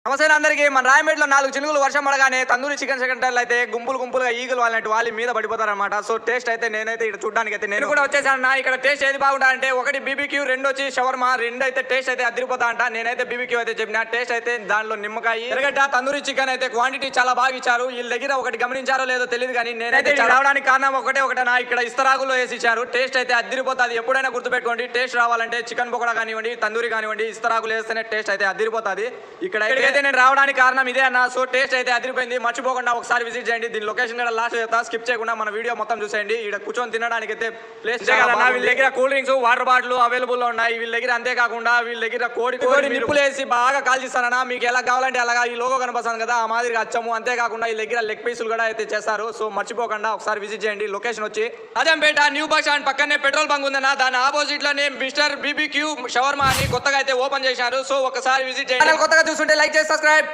నమస్తే అందరికీ. మన రాయమేడ్లో 4 చినుకులు వర్షం పడగానే తందూరి చికెన్ సెంటర్లు అయితే గుంపులుగా ఈగలు వాళ్ళంటి వాళ్ళ మీద పడిపోతారనమాట. సో టేస్ట్ అయితే నేనైతే ఇక్కడ చూడడానికి అయితే నేను కూడా వచ్చేసాను. ఇక్కడ టేస్ట్ ఏది బాగుంటా అంటే ఒకటి బీబీక్యూ, రెండు వచ్చి షవర్మా. రెండు అయితే టేస్ట్ అయితే అదిరిపోతా అంట. నేనైతే బీబీక్యూ అయితే చెప్పిన. టేస్ట్ అయితే దానిలో నిమ్మకాయ, ఎరగడ్డ, తందూరి చికెన్ అయితే క్వాంటిటీ చాలా బాగా ఇచ్చారు. వీళ్ళ దగ్గర ఒకటి గమనించారో లేదో తెలియదు కానీ నేనైతే రావడానికి కారణం ఒకటేనా, ఇక్కడ ఇస్తరాకులో వేసి ఇచ్చారు. టేస్ట్ అయితే అదిరిపోతుంది. ఎప్పుడైనా గుర్తుపెట్టుకోండి, టేస్ట్ రావాలంటే చికెన్ పకోడా కానివ్వండి, తందూరి కానివ్వండి, ఇస్తరాకులు వేస్తేనే టేస్ట్ అయితే అదిరిపోతుంది. ఇక్కడ అయితే నేను రావడానికి కారణం ఇదే అన్న. సో టేస్ట్ అయితే అదిరిపోయింది. మర్చిపోకుండా ఒకసారి విజిట్ చేయండి. దీని లొకేషన్ కూడా లాస్ట్ చేస్తా, స్కిప్ చేయకుండా మన వీడియో మొత్తం చూసేయండి. ఇక్కడ కూర్చొని తినడానికి అయితే ప్లేస్ చేయాలన్నా. వీళ్ళ దగ్గర cool drinks, water bottle available లో ఉన్నాయి. వీళ్ళ దగ్గర అంతేకాకుండా వీళ్ళ దగ్గర కోడి నిప్పులు వేసి బాగా కాల్చిస్తారన్నా. మీకు ఎలా కావాలంటే అలాగా. ఈ లోగో కనిపిస్తుంది కదా, ఆ మాదిరిగా అచ్చము. అంతేకాకుండా వీళ్ళ దగ్గర లెగ్ పీసులు కూడా అయితే చేస్తారు. సో మర్చిపోకుండా ఒకసారి విజిట్ చేయండి. లొకేషన్ వచ్చి అజంపేట న్యూ బస్ స్టాండ్ పక్కనే పెట్రోల్ బంక్ ఉందన్న. దాని ఆపోజిట్ లోనే మిస్టర్ బీబీక్యూ షవర్మా అని కొత్తగా అయితే ఓపెన్ చేశారు. సో ఒకసారి విజిట్ చేయండి. కొత్తగా చూస్తుంటే లైక్ చేసి సబ్స్క్రైబ్.